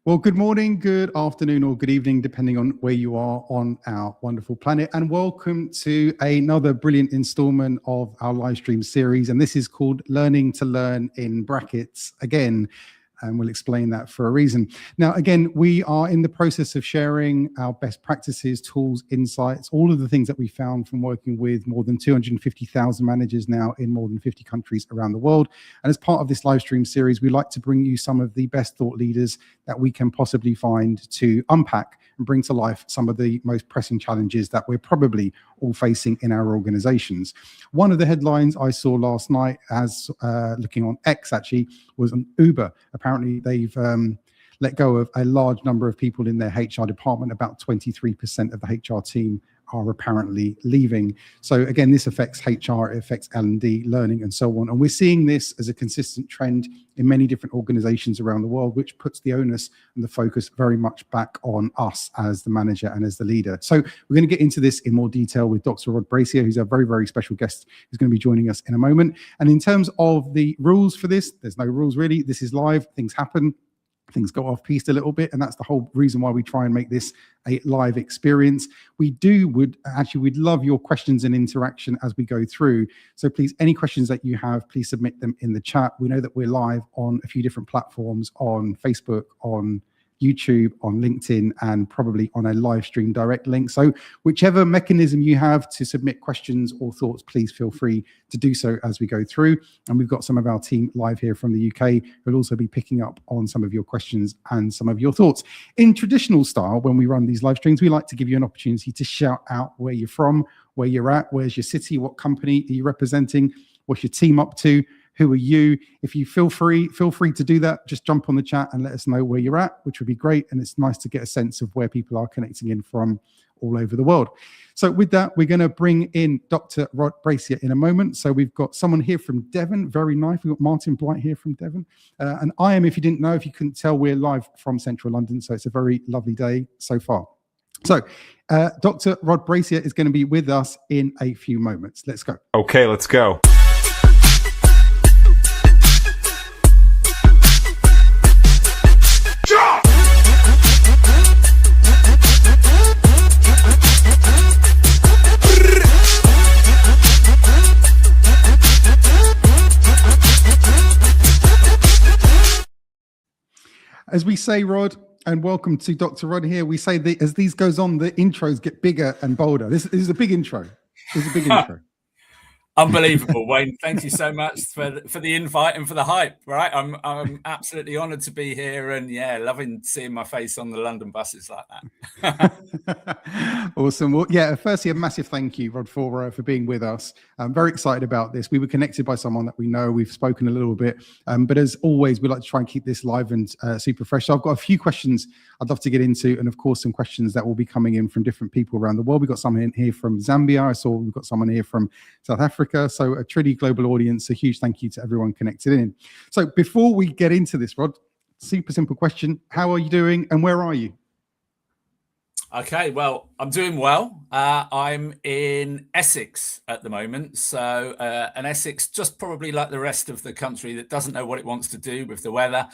Well, good morning, good afternoon, or good evening, depending on where you are on our wonderful planet. And welcome to another brilliant installment of our live stream series. And this is called Learning to Learn in brackets again. And we'll explain that for a reason. Now, again, we are in the process of sharing our best practices, tools, insights, all of the things that we found from working with more than 250,000 managers now in more than 50 countries around the world. And as part of this live stream series, we like to bring you some of the best thought leaders that we can possibly find to unpack and bring to life some of the most pressing challenges that we're probably all facing in our organizations. One of the headlines I saw last night, as looking on X actually, was on Uber. Apparently they've let go of a large number of people in their HR department. About 23% of the HR team are apparently leaving. So again, this affects HR, it affects L&D, learning, and so on. And we're seeing this as a consistent trend in many different organizations around the world, which puts the onus and the focus very much back on us as the manager and as the leader. So we're going to get into this in more detail with Dr. Rod Brazier, who's a very, very special guest who's going to be joining us in a moment. And in terms of the rules for this, there's no rules really. This is live, things happen. Things go off piste a little bit, and that's the whole reason why we try and make this a live experience. We'd love your questions and interaction as we go through. So please, any questions that you have, please submit them in the chat. We know that we're live on a few different platforms, on Facebook, on YouTube, on LinkedIn, and probably on a live stream direct link. So whichever mechanism you have to submit questions or thoughts, please feel free to do so as we go through. And we've got some of our team live here from the UK who'll also be picking up on some of your questions and some of your thoughts. In traditional style, when we run these live streams, we like to give you an opportunity to shout out where you're from, where you're at, where's your city, what company are you representing, what's your team up to, who are you? If you feel free to do that. Just jump on the chat and let us know where you're at, which would be great. And it's nice to get a sense of where people are connecting in from all over the world. So with that, we're going to bring in Dr. Rod Brazier in a moment. So we've got someone here from Devon, very nice. We've got Martin Blight here from Devon. And I am, if you didn't know, if you couldn't tell, we're live from central London. So it's a very lovely day so far. So Dr. Rod Brazier is going to be with us in a few moments. Let's go. Okay, let's go. As we say, Rod, and welcome to Dr. Rod here, we say that as these goes on, the intros get bigger and bolder. This is a big intro. This is a big intro. Unbelievable, Wayne. Thank you so much for the invite and for the hype. Right, I'm absolutely honoured to be here, and yeah, loving seeing my face on the London buses like that. Awesome. Well, yeah. Firstly, a massive thank you, Rod, for being with us. I'm very excited about this. We were connected by someone that we know. We've spoken a little bit, but as always, we like to try and keep this live and super fresh. So I've got a few questions I'd love to get into, and of course, some questions that will be coming in from different people around the world. We've got someone in here from Zambia. I saw we've got someone here from South Africa. So a truly global audience. A huge thank you to everyone connected in. So before we get into this, Rod, super simple question. How are you doing and where are you? Okay, well, I'm doing well. I'm in Essex at the moment. So and Essex, just probably like the rest of the country that doesn't know what it wants to do with the weather.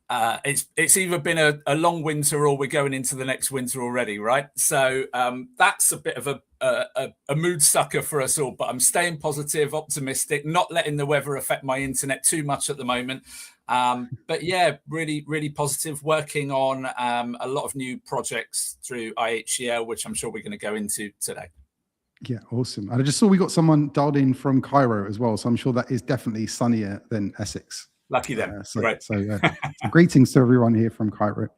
It's either been a long winter or we're going into the next winter already, right? So that's a bit of a mood sucker for us all, but I'm staying positive, optimistic, not letting the weather affect my internet too much at the moment. But yeah, really, really positive, working on a lot of new projects through IHEL, which I'm sure we're going to go into today. Yeah, awesome. And I just saw we got someone dialed in from Cairo as well. So I'm sure that is definitely sunnier than Essex. Lucky them. Right. So greetings to everyone here from Cairo.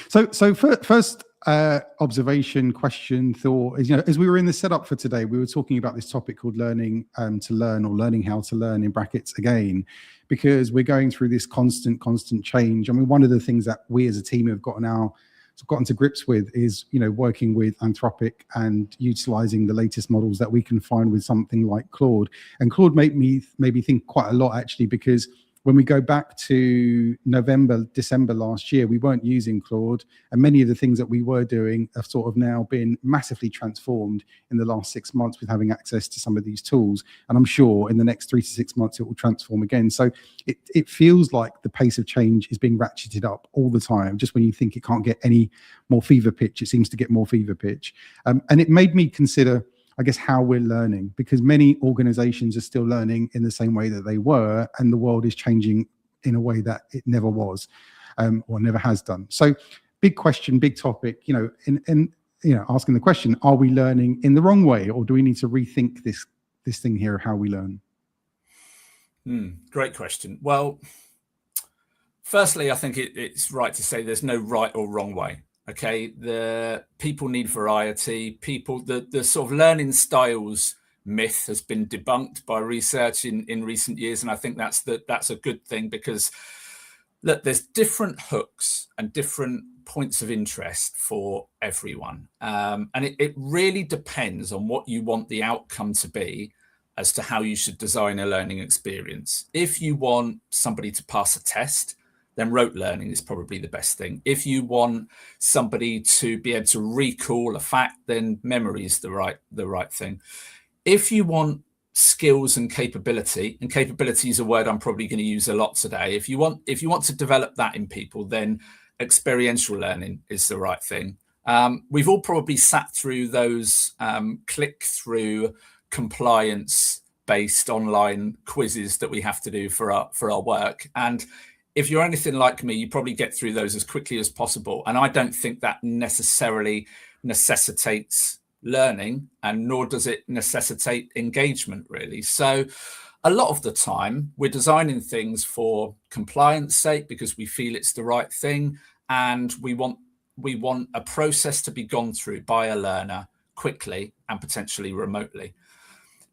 So first observation, question, thought is, as we were in the setup for today, we were talking about this topic called learning to learn, or learning how to learn in brackets again, because we're going through this constant change. I mean, one of the things that we as a team have gotten to grips with is, working with Anthropic and utilizing the latest models that we can find with something like Claude. And Claude made me think quite a lot, actually, because when we go back to November, December last year, we weren't using Claude, and many of the things that we were doing have sort of now been massively transformed in the last 6 months with having access to some of these tools. And I'm sure in the next 3 to 6 months, it will transform again. So it feels like the pace of change is being ratcheted up all the time. Just when you think it can't get any more fever pitch, it seems to get more fever pitch. And it made me consider, I guess, how we're learning, because many organizations are still learning in the same way that they were, and the world is changing in a way that it never was, or never has done. So big question, big topic, and asking the question, are we learning in the wrong way, or do we need to rethink this thing here, how we learn? Great question. Well, firstly, I think it's right to say there's no right or wrong way. Okay, the people need variety. The sort of learning styles myth has been debunked by research in recent years, and I think that's a good thing, because look, there's different hooks and different points of interest for everyone, and it really depends on what you want the outcome to be as to how you should design a learning experience. If you want somebody to pass a test, then rote learning is probably the best thing. If you want somebody to be able to recall a fact, then memory is the right thing. If you want skills and capability is a word I'm probably going to use a lot today. If you want to develop that in people, then experiential learning is the right thing. We've all probably sat through those click-through compliance-based online quizzes that we have to do for our work, and if you're anything like me, you probably get through those as quickly as possible. And I don't think that necessarily necessitates learning, and nor does it necessitate engagement, really. So a lot of the time, we're designing things for compliance sake because we feel it's the right thing, and we want a process to be gone through by a learner quickly and potentially remotely.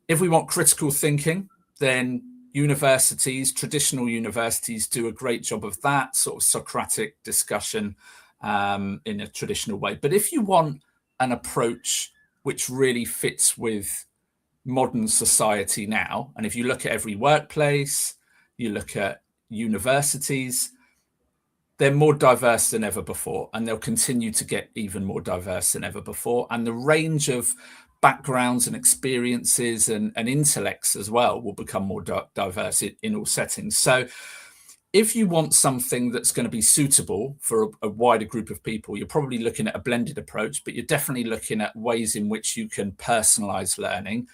If we want critical thinking, then traditional universities do a great job of that sort of Socratic discussion in a traditional way. But if you want an approach which really fits with modern society now, and if you look at every workplace, you look at universities, they're more diverse than ever before, and they'll continue to get even more diverse than ever before. And the range of backgrounds and experiences and intellects as well will become more diverse in all settings. So if you want something that's going to be suitable for a wider group of people, you're probably looking at a blended approach, but you're definitely looking at ways in which you can personalize learning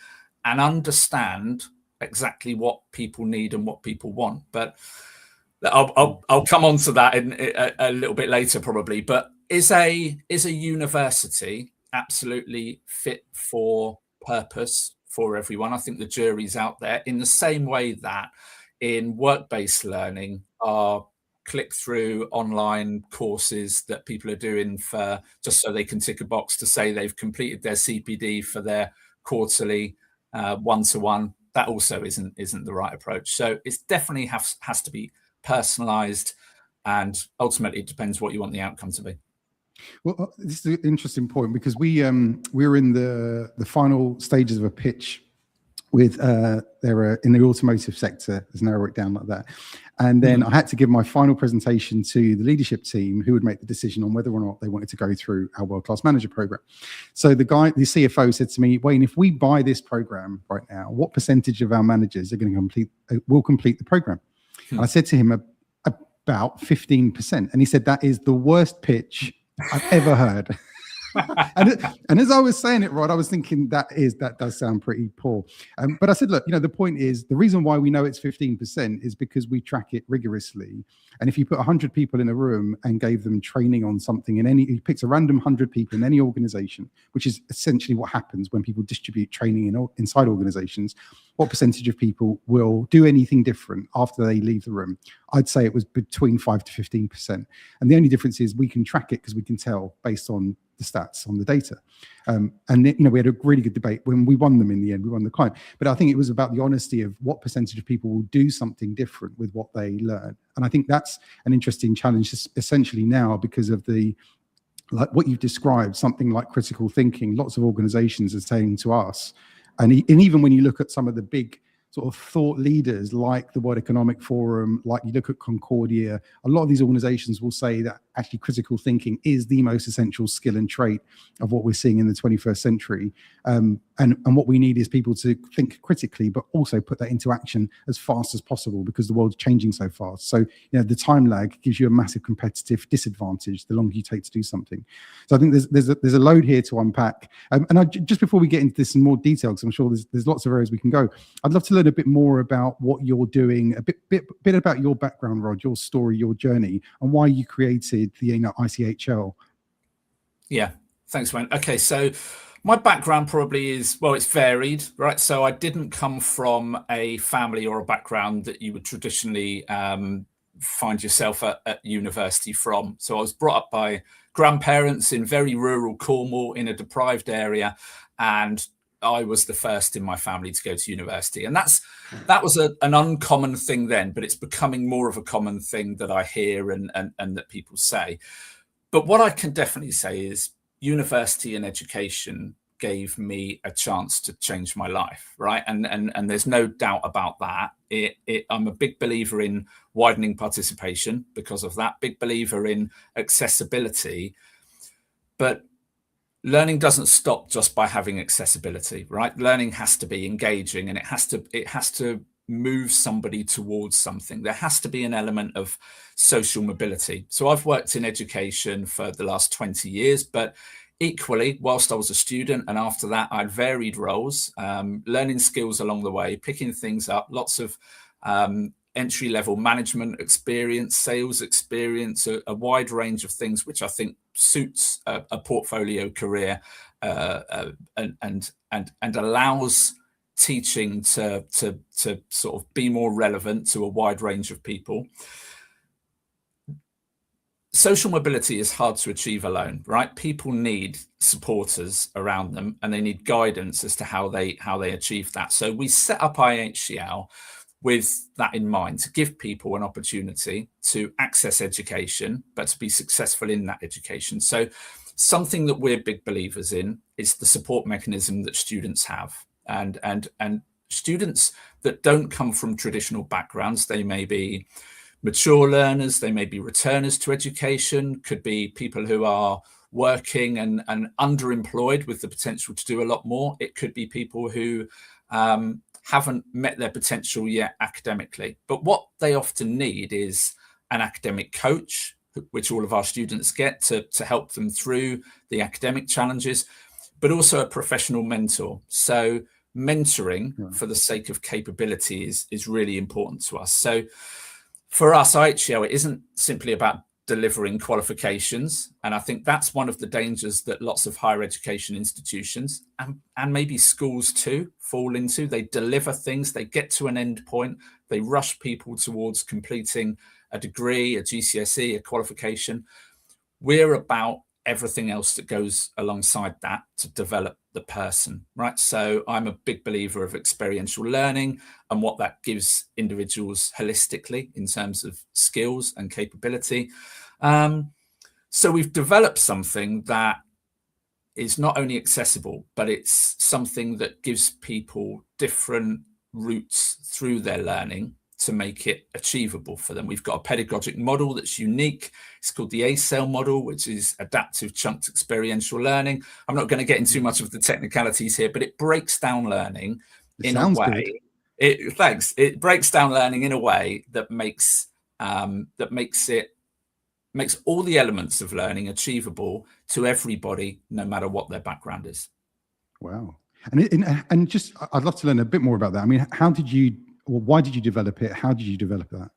and understand exactly what people need and what people want. But I'll come on to that in a little bit later, probably. But is a university absolutely fit for purpose for everyone? I think the jury's out there, in the same way that in work-based learning are click-through online courses that people are doing for just so they can tick a box to say they've completed their CPD for their quarterly one-to-one. That also isn't the right approach. So it definitely has to be personalized, and ultimately it depends what you want the outcome to be. Well, this is an interesting point, because we're in the final stages of a pitch with they're in the automotive sector. Let's narrow it down like that. And then I had to give my final presentation to the leadership team, who would make the decision on whether or not they wanted to go through our world-class manager program. So the CFO said to me, Wayne, if we buy this program right now, what percentage of our managers are going to will complete the program? And I said to him, about 15%. And he said, that is the worst pitch I've ever heard. and as I was saying it, Rod, I was thinking that does sound pretty poor. But I said, look, the point is, the reason why we know it's 15% is because we track it rigorously. And if you put 100 people in a room and gave them training on something he picks a random 100 people in any organization, which is essentially what happens when people distribute training inside organizations, what percentage of people will do anything different after they leave the room? I'd say it was between 5 to 15%. And the only difference is we can track it because we can tell based on the stats on the data. And we had a really good debate when we won them in the end. We won the client. But I think it was about the honesty of what percentage of people will do something different with what they learn. And I think that's an interesting challenge, essentially now, because of like what you've described, something like critical thinking. Lots of organizations are saying to us, and even when you look at some of the big sort of thought leaders like the World Economic Forum, like you look at Concordia, a lot of these organizations will say that actually critical thinking is the most essential skill and trait of what we're seeing in the 21st century. And what we need is people to think critically, but also put that into action as fast as possible, because the world's changing so fast. So, the time lag gives you a massive competitive disadvantage the longer you take to do something. So I think there's a load here to unpack. Just before we get into this in more detail, because I'm sure there's lots of areas we can go, I'd love to learn a bit more about what you're doing, a bit about your background, Rod, your story, your journey, and why you created the ICHL. Yeah, thanks, Wayne. Okay, so my background probably is, well, it's varied, right? So I didn't come from a family or a background that you would traditionally find yourself at university from. So I was brought up by grandparents in very rural Cornwall in a deprived area, and I was the first in my family to go to university. And that was an uncommon thing then, but it's becoming more of a common thing that I hear and that people say. But what I can definitely say is university and education gave me a chance to change my life, right? And there's no doubt about that. I'm a big believer in widening participation because of that, big believer in accessibility. But learning doesn't stop just by having accessibility, right? Learning has to be engaging, and it has to move somebody towards something. There has to be an element of social mobility. So I've worked in education for the last 20 years, but equally, whilst I was a student and after that, I had varied roles, learning skills along the way, picking things up, lots of entry-level management experience, sales experience, a wide range of things, which I think suits a portfolio career and allows teaching to sort of be more relevant to a wide range of people. Social mobility is hard to achieve alone, right? People need supporters around them, and they need guidance as to how they achieve that. So we set up IHCL with that in mind, to give people an opportunity to access education, but to be successful in that education. So something that we're big believers in is the support mechanism that students have. And students that don't come from traditional backgrounds, they may be mature learners, they may be returners to education, could be people who are working and underemployed with the potential to do a lot more. It could be people who haven't met their potential yet academically. But what they often need is an academic coach, which all of our students get to help them through the academic challenges, but also a professional mentor. So mentoring for the sake of capability is really important to us. So for us, IHCL, it isn't simply about delivering qualifications. And I think that's one of the dangers that lots of higher education institutions and maybe schools too fall into. They deliver things, they get to an end point, they rush people towards completing a degree, a GCSE, a qualification. We're about everything else that goes alongside that to develop the person, right? So I'm a big believer of experiential learning and what that gives individuals holistically in terms of skills and capability. So we've developed something that is not only accessible, but it's something that gives people different routes through their learning to make it achievable for them. We've got a pedagogic model that's unique. It's called the ACEL model, which is adaptive chunked experiential learning. I'm not going to get into too much of the technicalities here, but it breaks down learning in a way. It breaks down learning in a way that makes all the elements of learning achievable to everybody, no matter what their background is. Wow. And just, I'd love to learn a bit more about that. I mean, why did you develop it? How did you develop that?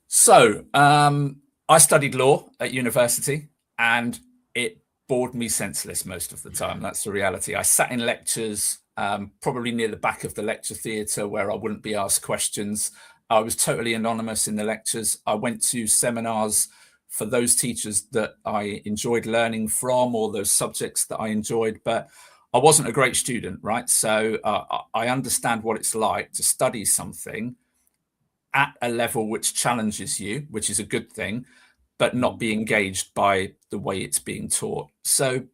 So I studied law at university, and it bored me senseless most of the time. That's the reality. I sat in lectures, probably near the back of the lecture theatre, where I wouldn't be asked questions. I was totally anonymous in the lectures. I went to seminars for those teachers that I enjoyed learning from, or those subjects that I enjoyed, but I wasn't a great student, right? So I understand what it's like to study something at a level which challenges you, which is a good thing, but not be engaged by the way it's being taught. So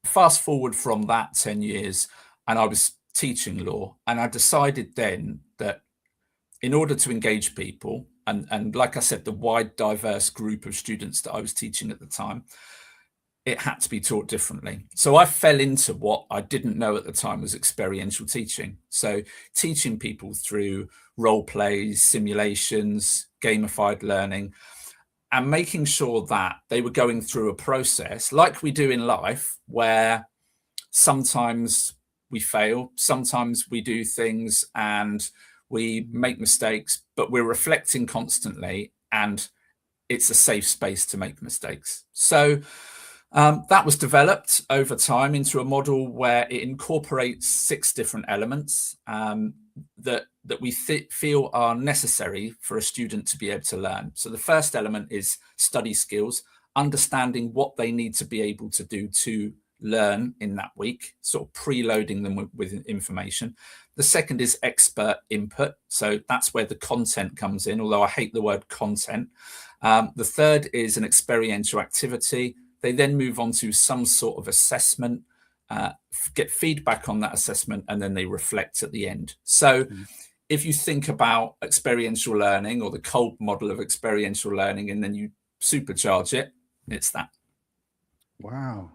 fast forward from that 10 years, and I was teaching law, and I decided then that in order to engage people, and like I said, the wide, diverse group of students that I was teaching at the time, it had to be taught differently. So I fell into what I didn't know at the time was experiential teaching. So teaching people through role plays, simulations, gamified learning, and making sure that they were going through a process like we do in life, where sometimes we fail, sometimes we do things and we make mistakes, but we're reflecting constantly, and it's a safe space to make mistakes. So that was developed over time into a model where it incorporates 6 different elements that we feel are necessary for a student to be able to learn. So the first element is study skills, understanding what they need to be able to do to learn in that week, sort of preloading them with information. The second is expert input. So that's where the content comes in, although I hate the word content. The third is an experiential activity. They then move on to some sort of assessment, get feedback on that assessment, and then they reflect at the end. So if you think about experiential learning, or the Kolb model of experiential learning, and then you supercharge it, it's that. Wow.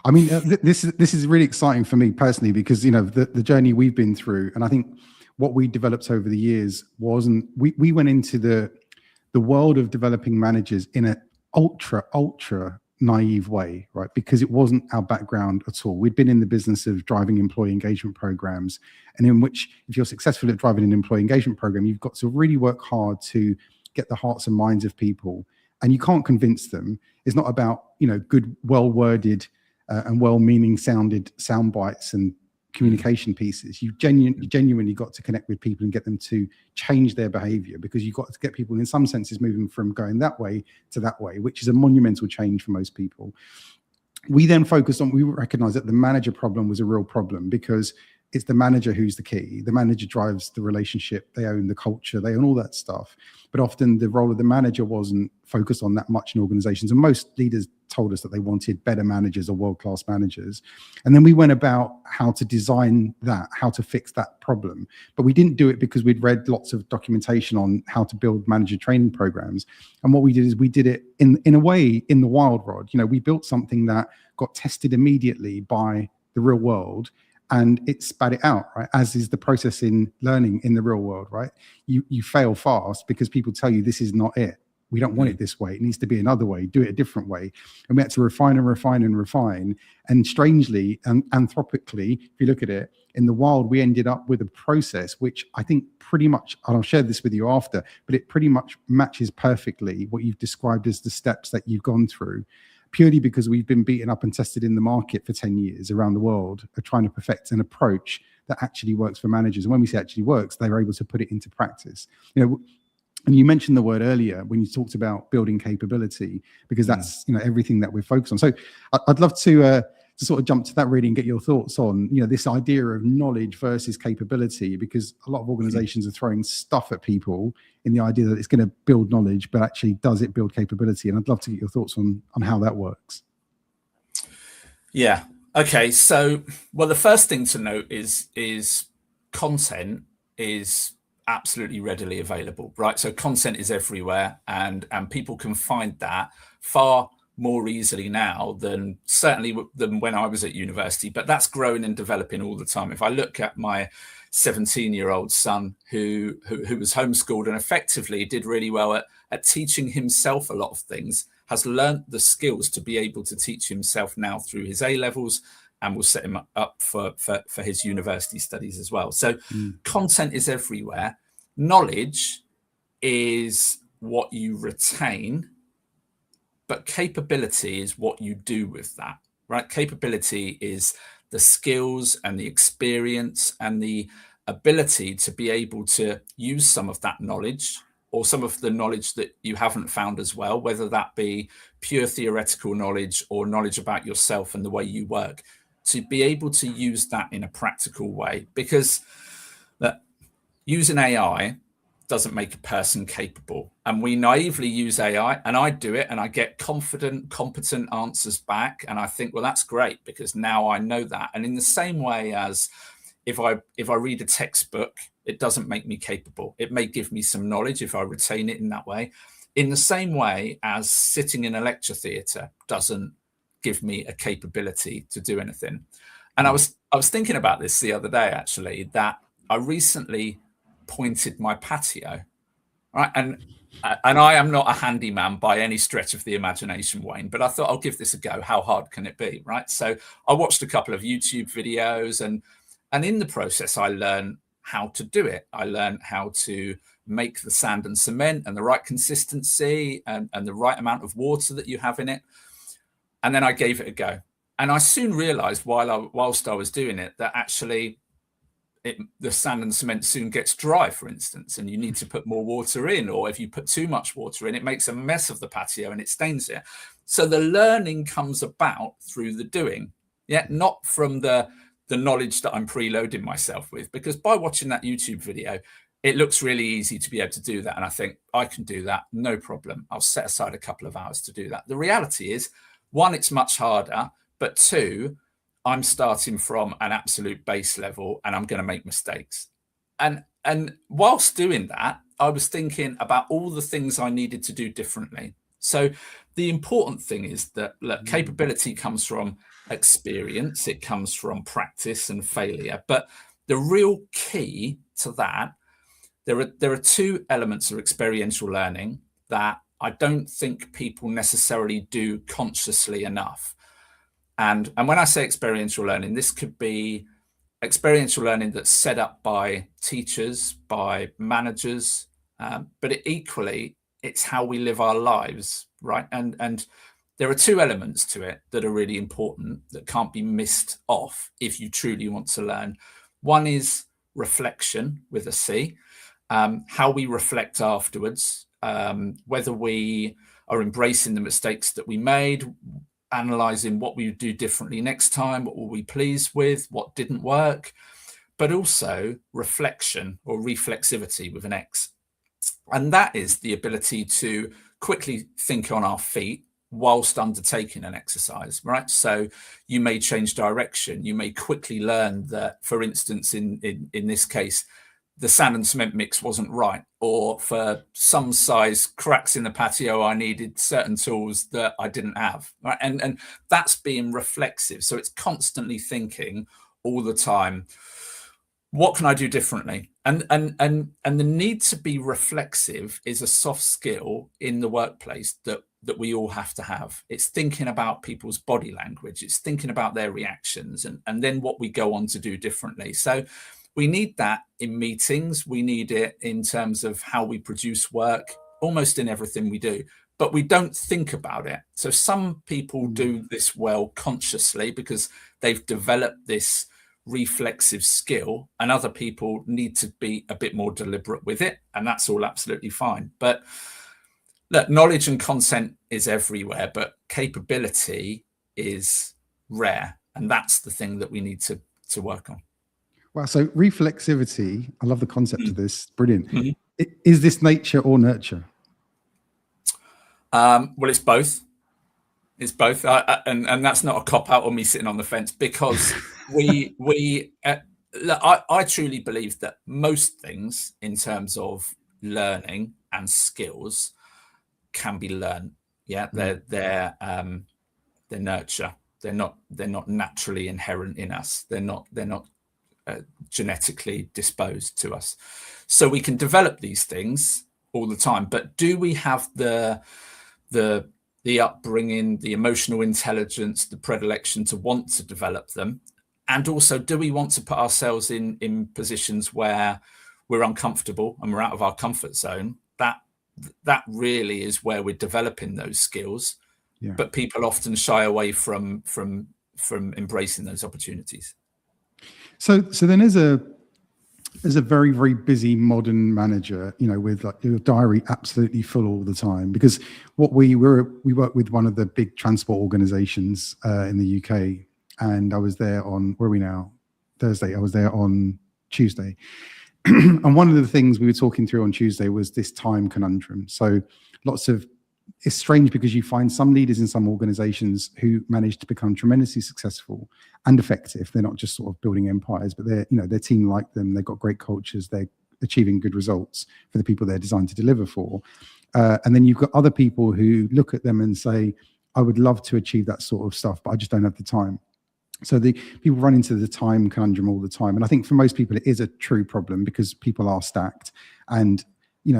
I mean, this is really exciting for me personally, because, you know, the journey we've been through, and I think what we developed over the years wasn't, we went into the world of developing managers in an ultra naive way, right? Because it wasn't our background at all. We'd been in the business of driving employee engagement programs, and in which, if you're successful at driving an employee engagement program, you've got to really work hard to get the hearts and minds of people, and you can't convince them. It's not about, you know, good, well-worded and well-meaning sound bites and communication pieces. You genuinely got to connect with people and get them to change their behavior, because you've got to get people, in some senses, moving from going that way to that way, which is a monumental change for most people. We then focused on, we recognized that the manager problem was a real problem, because it's the manager who's the key. The manager drives the relationship. They own the culture. They own all that stuff. But often the role of the manager wasn't focused on that much in organizations. And most leaders told us that they wanted better managers or world-class managers. And then we went about how to design that, how to fix that problem. But we didn't do it because we'd read lots of documentation on how to build manager training programs. And what we did is we did it in a way in the wild, Rod. You know, we built something that got tested immediately by the real world, and it spat it out, right? As is the process in learning in the real world, right? You fail fast because people tell you this is not it. We don't want it this way. It needs to be another way. Do it a different way. And we had to refine and refine and refine. And strangely and anthropically, if you look at it, in the wild, we ended up with a process which I think pretty much, and I'll share this with you after, but it pretty much matches perfectly what you've described as the steps that you've gone through, purely because we've been beaten up and tested in the market for 10 years around the world, are trying to perfect an approach that actually works for managers. And when we say actually works, they're able to put it into practice. You know, and you mentioned the word earlier when you talked about building capability, because that's, you know, everything that we're focused on. So I'd love to sort of jump to that really and get your thoughts on, you know, this idea of knowledge versus capability, because a lot of organizations are throwing stuff at people in the idea that it's going to build knowledge, but actually does it build capability? And I'd love to get your thoughts on how that works. Yeah. Okay. So, well, the first thing to note is content is absolutely readily available, right? So content is everywhere, and people can find that far more easily now than when I was at university, but that's growing and developing all the time. If I look at my 17-year-old son who was homeschooled and effectively did really well at teaching himself a lot of things, has learnt the skills to be able to teach himself now through his A-levels, and will set him up for his university studies as well. So content is everywhere. Knowledge is what you retain, but capability is what you do with that, right? Capability is the skills and the experience and the ability to be able to use some of that knowledge, or some of the knowledge that you haven't found as well, whether that be pure theoretical knowledge or knowledge about yourself and the way you work, to be able to use that in a practical way. Because using AI doesn't make a person capable. And we naively use AI, and I do it, and I get confident, competent answers back. And I think, well, that's great, because now I know that. And in the same way as if I read a textbook, it doesn't make me capable. It may give me some knowledge if I retain it in that way. In the same way as sitting in a lecture theatre doesn't give me a capability to do anything. And I was thinking about this the other day, actually, that I recently pointed my patio, right? And I am not a handyman by any stretch of the imagination, Wayne, but I thought I'll give this a go. How hard can it be, right? So I watched a couple of YouTube videos, and in the process, I learned how to do it. I learned how to make the sand and cement and the right consistency and the right amount of water that you have in it. And then I gave it a go. And I soon realized whilst I was doing it, that actually the sand and cement soon gets dry, for instance, and you need to put more water in, or if you put too much water in, it makes a mess of the patio and it stains it. So the learning comes about through the doing, not from the knowledge that I'm preloading myself with, because by watching that YouTube video, it looks really easy to be able to do that. And I think I can do that, no problem. I'll set aside a couple of hours to do that. The reality is, one, it's much harder, but two, I'm starting from an absolute base level and I'm going to make mistakes. And whilst doing that, I was thinking about all the things I needed to do differently. So the important thing is that, look, capability comes from experience. It comes from practice and failure. But the real key to that, there are two elements of experiential learning that I don't think people necessarily do consciously enough. And when I say experiential learning, this could be experiential learning that's set up by teachers, by managers, but equally, it's how we live our lives, right? And there are two elements to it that are really important that can't be missed off if you truly want to learn. One is reflection with a C, how we reflect afterwards, whether we are embracing the mistakes that we made, analysing what we would do differently next time, what were we pleased with, what didn't work, but also reflection or reflexivity with an X. And that is the ability to quickly think on our feet whilst undertaking an exercise, right? So you may change direction. You may quickly learn that, for instance, in this case, the sand and cement mix wasn't right, or for some size cracks in the patio, I needed certain tools that I didn't have, right? And that's being reflexive. So it's constantly thinking all the time, what can I do differently? And the need to be reflexive is a soft skill in the workplace that we all have to have. It's thinking about people's body language. It's thinking about their reactions and then what we go on to do differently. So we need that in meetings. We need it in terms of how we produce work, almost in everything we do, but we don't think about it. So some people do this well consciously because they've developed this reflexive skill, and other people need to be a bit more deliberate with it, and that's all absolutely fine. But look, knowledge and content is everywhere, but capability is rare, and that's the thing that we need to work on. Wow, so reflexivity, I love the concept of this, brilliant. Is this nature or nurture? Well, it's both. It's both, and that's not a cop out or me sitting on the fence, because I truly believe that most things in terms of learning and skills can be learned. Yeah, they're nurture. They're not naturally inherent in us. They're not genetically disposed to us. So we can develop these things all the time. But do we have the upbringing, the emotional intelligence, the predilection to want to develop them? And also, do we want to put ourselves in positions where we're uncomfortable and we're out of our comfort zone? That really is where we're developing those skills. Yeah. But people often shy away from embracing those opportunities. So then as a very, very busy modern manager, with like your diary absolutely full all the time, because we work with one of the big transport organizations in the UK, and I was there on, where are we now? Thursday. I was there on Tuesday. And one of the things we were talking through on Tuesday was this time conundrum. So it's strange because you find some leaders in some organizations who manage to become tremendously successful and effective. They're not just sort of building empires, but their team like them. They've got great cultures. They're achieving good results for the people they're designed to deliver for. And then you've got other people who look at them and say, I would love to achieve that sort of stuff, but I just don't have the time. So the people run into the time conundrum all the time. And I think for most people, it is a true problem because people are stacked. And,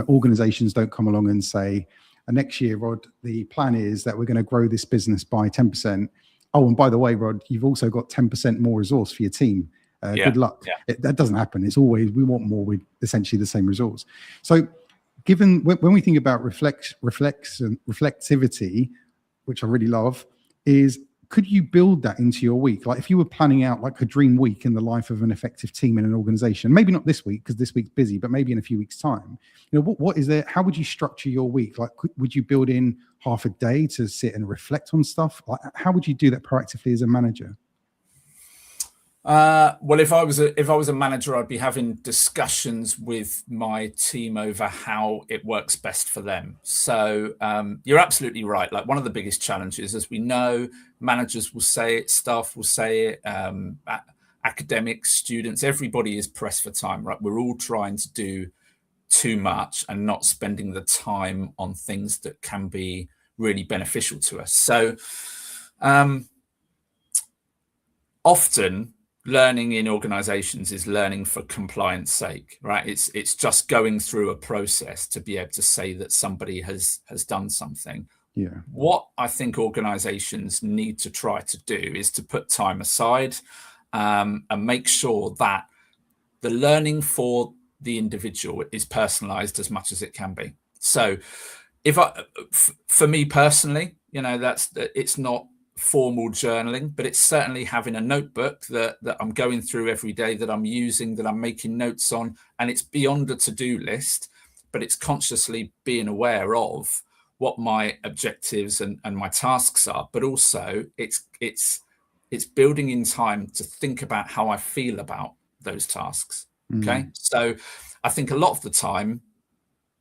organizations don't come along and say, next year, Rod, the plan is that we're going to grow this business by 10%. Oh, and by the way, Rod, you've also got 10% more resource for your team. Good luck. Yeah. That doesn't happen. It's always, we want more with essentially the same resource. So given when we think about reflexivity, which I really love, is could you build that into your week? Like if you were planning out like a dream week in the life of an effective team in an organization, maybe not this week because this week's busy, but maybe in a few weeks' time, what is there? How would you structure your week? Like, would you build in half a day to sit and reflect on stuff? Like, how would you do that proactively as a manager? Well, if I was a manager, I'd be having discussions with my team over how it works best for them. So you're absolutely right. Like one of the biggest challenges, as we know, managers will say it, staff will say it, academics, students, everybody is pressed for time, right? We're all trying to do too much and not spending the time on things that can be really beneficial to us. So often learning in organizations is learning for compliance sake, right? It's just going through a process to be able to say that somebody has done something. Yeah. What I think organizations need to try to do is to put time aside and make sure that the learning for the individual is personalized as much as it can be. So for me personally, it's not formal journaling, but it's certainly having a notebook that I'm going through every day, that I'm using, that I'm making notes on, and it's beyond a to-do list, but it's consciously being aware of what my objectives and my tasks are, but also it's building in time to think about how I feel about those tasks. Okay. So I think a lot of the time,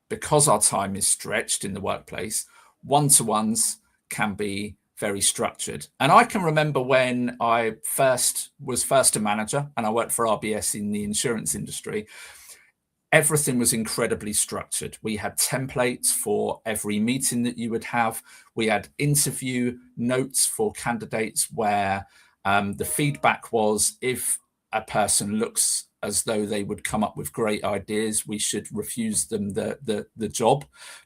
because our time is stretched in the workplace, one-to-ones can be very structured. And I can remember when I was a manager and I worked for RBS in the insurance industry, everything was incredibly structured. We had templates for every meeting that you would have. We had interview notes for candidates where the feedback was, if a person looks as though they would come up with great ideas, we should refuse them the job,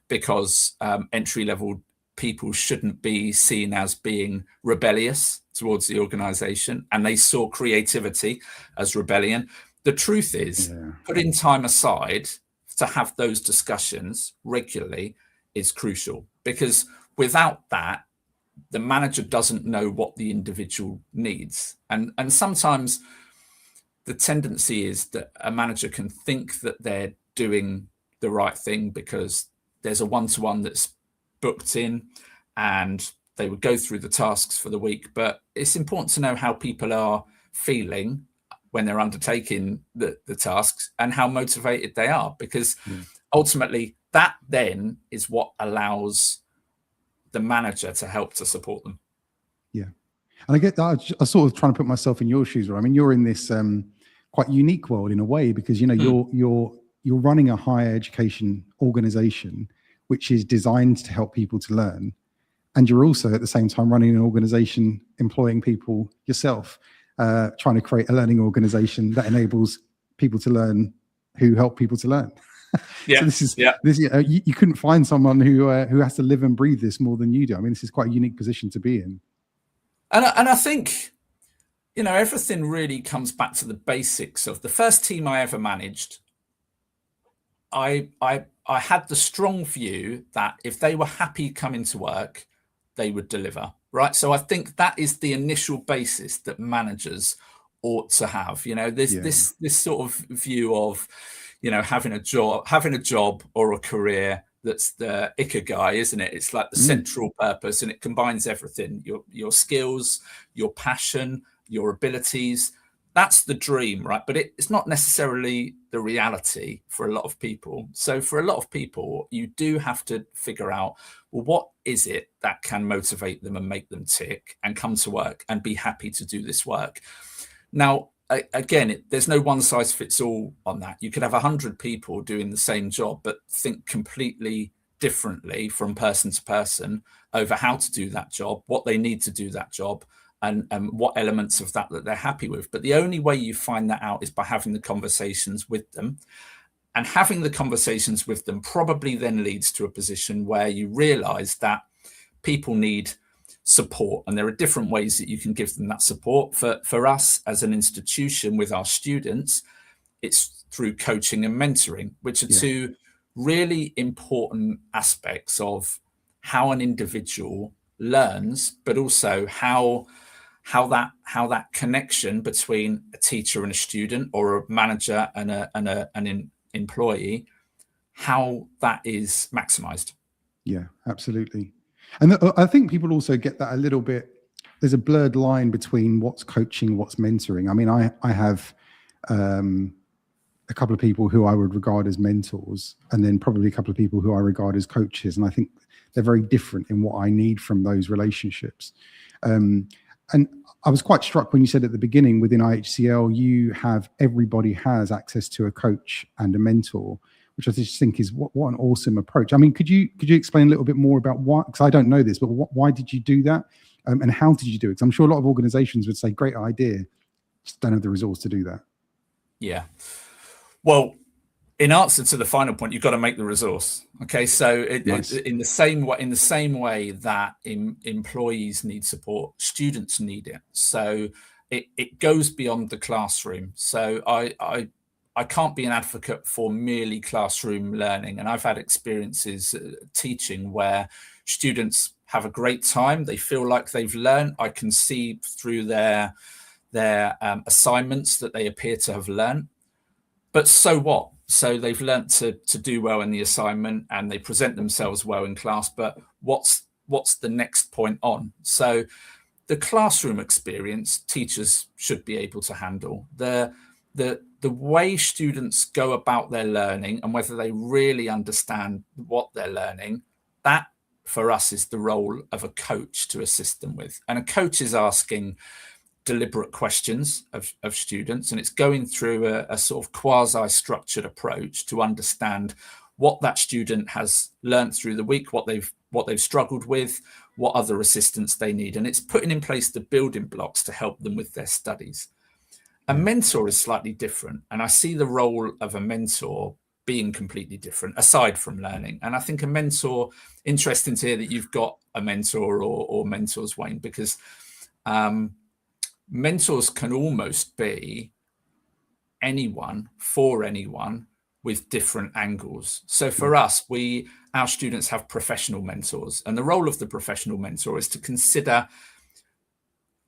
because entry-level people shouldn't be seen as being rebellious towards the organization, and they saw creativity as rebellion. The truth is, putting time aside to have those discussions regularly is crucial, because without that, the manager doesn't know what the individual needs. And sometimes the tendency is that a manager can think that they're doing the right thing because there's a one-to-one that's booked in and they would go through the tasks for the week. But it's important to know how people are feeling when they're undertaking the tasks and how motivated they are, because ultimately that then is what allows the manager to help to support them. Yeah. And I get that. I sort of trying to put myself in your shoes, right? I mean, you're in this quite unique world in a way, because, you're running a higher education organization, which is designed to help people to learn. And you're also at the same time running an organization, employing people yourself, trying to create a learning organization that enables people to learn who help people to learn. Yeah. So you couldn't find someone who has to live and breathe this more than you do. I mean, this is quite a unique position to be in. And I think, everything really comes back to the basics of the first team I ever managed. I had the strong view that if they were happy coming to work, they would deliver, right? So I think that is the initial basis that managers ought to have. This sort of view of, having a job or a career that's the ikigai, isn't it? It's like the central purpose, and it combines everything: your skills, your passion, your abilities. that's the dream, right? But it's not necessarily the reality for a lot of people. So for a lot of people, you do have to figure out, well, what is it that can motivate them and make them tick and come to work and be happy to do this work? Now, again, there's no one size fits all on that. You could have 100 people doing the same job, but think completely differently from person to person over how to do that job, what they need to do that job, and what elements of that they're happy with. But the only way you find that out is by having the conversations with them. And having the conversations with them probably then leads to a position where you realize that people need support, and there are different ways that you can give them that support. For us as an institution with our students, it's through coaching and mentoring, which are two really important aspects of how an individual learns, but also how that connection between a teacher and a student, or a manager and an employee, how that is maximized. Yeah, absolutely. And I think people also get that a little bit. There's a blurred line between what's coaching, what's mentoring. I mean, I have a couple of people who I would regard as mentors, and then probably a couple of people who I regard as coaches. And I think they're very different in what I need from those relationships. And I was quite struck when you said at the beginning, within IHCL, everybody has access to a coach and a mentor, which I just think is what an awesome approach. I mean, could you explain a little bit more about why? Because I don't know this, but why did you do that, and how did you do it? Because I'm sure a lot of organizations would say, great idea, just don't have the resource to do that. Yeah. Well, in answer to the final point, you've got to make the resource. Okay, so Nice. in the same way that employees need support, students need it. So it goes beyond the classroom. So I can't be an advocate for merely classroom learning, and I've had experiences teaching where students have a great time. They feel like they've learned. I can see through their assignments that they appear to have learned. But so what? So they've learnt to do well in the assignment, and they present themselves well in class. But what's the next point on? So the classroom experience, teachers should be able to handle. The way students go about their learning and whether they really understand what they're learning, that for us is the role of a coach to assist them with. And a coach is asking deliberate questions of students, and it's going through a sort of quasi-structured approach to understand what that student has learned through the week, what they've struggled with, what other assistance they need, and it's putting in place the building blocks to help them with their studies. A mentor is slightly different, and I see the role of a mentor being completely different aside from learning. And I think a mentor, interesting to hear that you've got a mentor or mentors, Wayne, because mentors can almost be anyone for anyone with different angles. So for us, our students have professional mentors, and the role of the professional mentor is to consider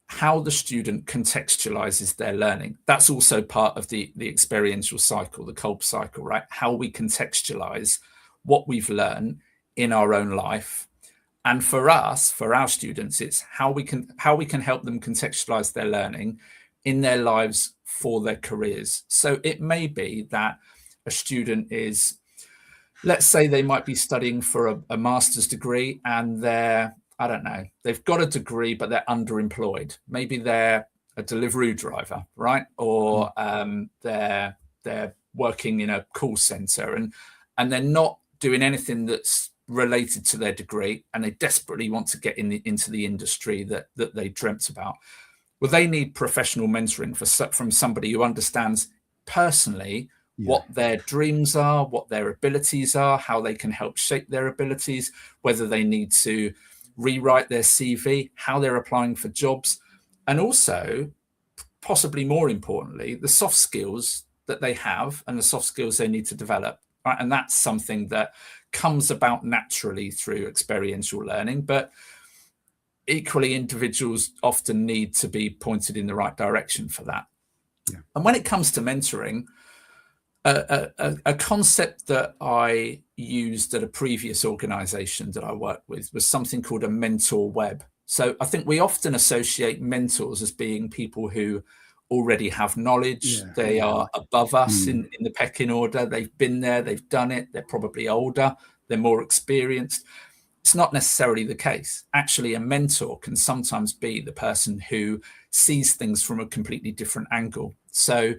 how the student contextualizes their learning. That's also part of the experiential cycle, the Kolb cycle, right? How we contextualize what we've learned in our own life. And for us, for our students, it's how we can help them contextualize their learning in their lives for their careers. So it may be that a student is, let's say they might be studying for a master's degree, and they've got a degree, but they're underemployed. Maybe they're a delivery driver, right? Or they're working in a call center, and they're not doing anything that's related to their degree, and they desperately want to get into the industry that they dreamt about. Well, they need professional mentoring from somebody who understands personally what their dreams are, what their abilities are, how they can help shape their abilities, whether they need to rewrite their CV, how they're applying for jobs, and also, possibly more importantly, the soft skills that they have and the soft skills they need to develop. Right? And that's something that comes about naturally through experiential learning, but equally individuals often need to be pointed in the right direction for that. Yeah. And when it comes to mentoring, a concept that I used at a previous organization that I worked with was something called a mentor web. So I think we often associate mentors as being people who already have knowledge. Yeah. They are above us in the pecking order. They've been there, they've done it. They're probably older, they're more experienced. It's not necessarily the case. Actually, a mentor can sometimes be the person who sees things from a completely different angle. So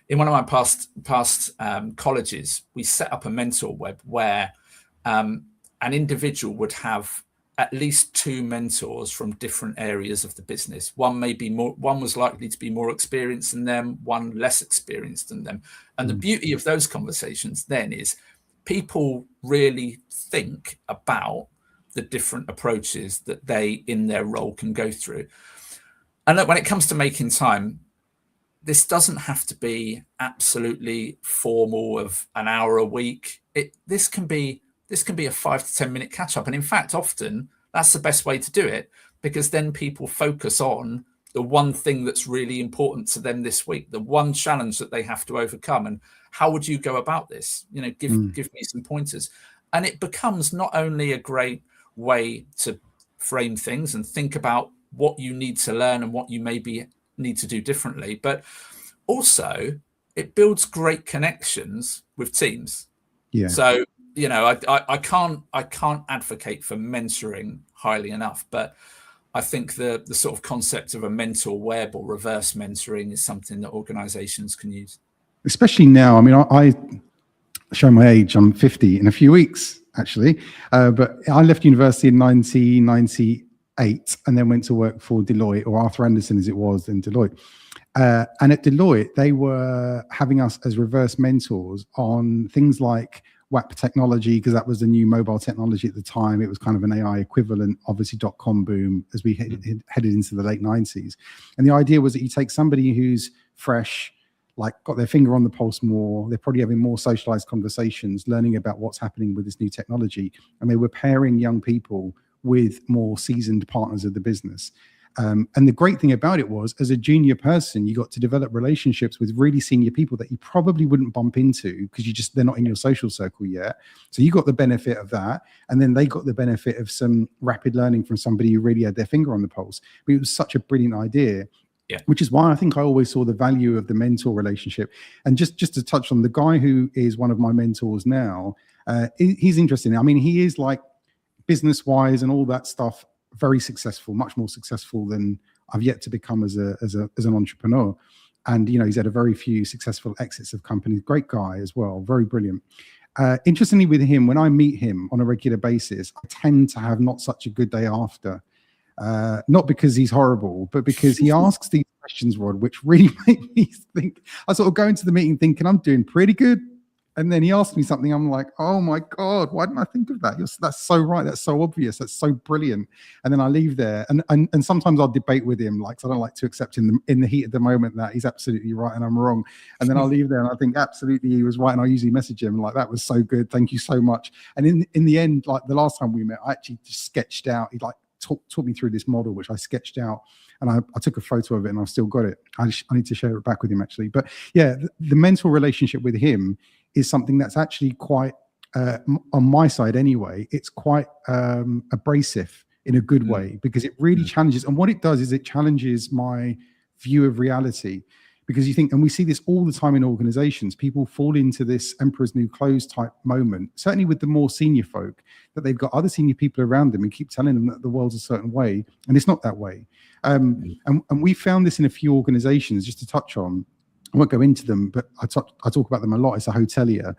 in one of my past colleges, we set up a mentor web where an individual would have at least 2 mentors from different areas of the business. One was likely to be more experienced than them, one less experienced than them. And the beauty of those conversations then is people really think about the different approaches that they in their role can go through. And look, when it comes to making time, this doesn't have to be absolutely formal of an hour a week. This can be a 5 to 10 minute catch up. And in fact, often that's the best way to do it, because then people focus on the one thing that's really important to them this week, the one challenge that they have to overcome. And how would you go about this? Give me some pointers. And it becomes not only a great way to frame things and think about what you need to learn and what you maybe need to do differently, but also it builds great connections with teams. Yeah. So, I can't advocate for mentoring highly enough, but I think the sort of concept of a mentor web or reverse mentoring is something that organizations can use. Especially now. I mean, I show my age. I'm 50 in a few weeks, actually. But I left university in 1998 and then went to work for Deloitte, or Arthur Andersen as it was in Deloitte. And at Deloitte, they were having us as reverse mentors on things like WAP technology, because that was the new mobile technology at the time. It was kind of an AI equivalent, obviously .com boom as we headed into the late 90s. And the idea was that you take somebody who's fresh, like got their finger on the pulse more, they're probably having more socialized conversations, learning about what's happening with this new technology. And they were pairing young people with more seasoned partners of the business. And the great thing about it was, as a junior person, you got to develop relationships with really senior people that you probably wouldn't bump into because they're not in your social circle yet. So you got the benefit of that. And then they got the benefit of some rapid learning from somebody who really had their finger on the pulse. But it was such a brilliant idea. Yeah. Which is why I think I always saw the value of the mentor relationship. And just to touch on the guy who is one of my mentors now, he's interesting. I mean, he is like business-wise and all that stuff, very successful, much more successful than I've yet to become as an entrepreneur. And, he's had a very few successful exits of companies. Great guy as well, very brilliant. Interestingly with him, when I meet him on a regular basis, I tend to have not such a good day after. Not because he's horrible, but because he asks these questions, Rod, which really make me think. I sort of go into the meeting thinking I'm doing pretty good. And then he asked me something. I'm like, oh my God, why didn't I think of that? That's so right. That's so obvious. That's so brilliant. And then I leave there. And sometimes I'll debate with him, like, so I don't like to accept in the heat of the moment that he's absolutely right and I'm wrong. And then I'll leave there and I think absolutely he was right. And I usually message him like, that was so good. Thank you so much. And in the end, like the last time we met, I actually just sketched out, he like taught me through this model, which I sketched out. And I took a photo of it and I've still got it. I need to share it back with him actually. But yeah, the mental relationship with him is something that's actually quite, on my side anyway, it's quite abrasive in a good way, because it really challenges. And what it does is it challenges my view of reality. Because you think, and we see this all the time in organizations, people fall into this emperor's new clothes type moment, certainly with the more senior folk, that they've got other senior people around them and keep telling them that the world's a certain way, and it's not that way. And we found this in a few organizations, just to touch on. I won't go into them, but I talk about them a lot. It's a hotelier.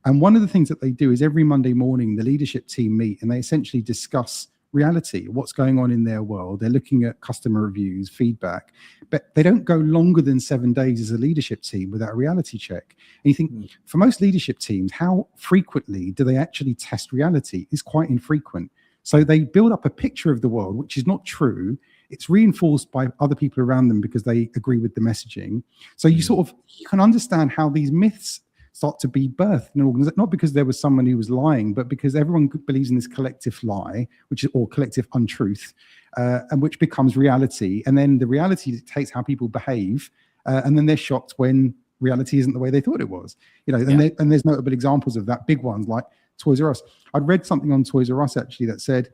And one of the things that they do is every Monday morning, the leadership team meet and they essentially discuss reality, what's going on in their world. They're looking at customer reviews, feedback, but they don't go longer than 7 days as a leadership team without a reality check. And you think, for most leadership teams, how frequently do they actually test reality? Is quite infrequent. So they build up a picture of the world, which is not true. It's reinforced by other people around them because they agree with the messaging. So you you can understand how these myths start to be birthed in an organization, not because there was someone who was lying, but because everyone believes in this collective lie, or collective untruth, and which becomes reality. And then the reality dictates how people behave, and then they're shocked when reality isn't the way they thought it was. And there's notable examples of that, big ones like Toys R Us. I'd read something on Toys R Us actually that said,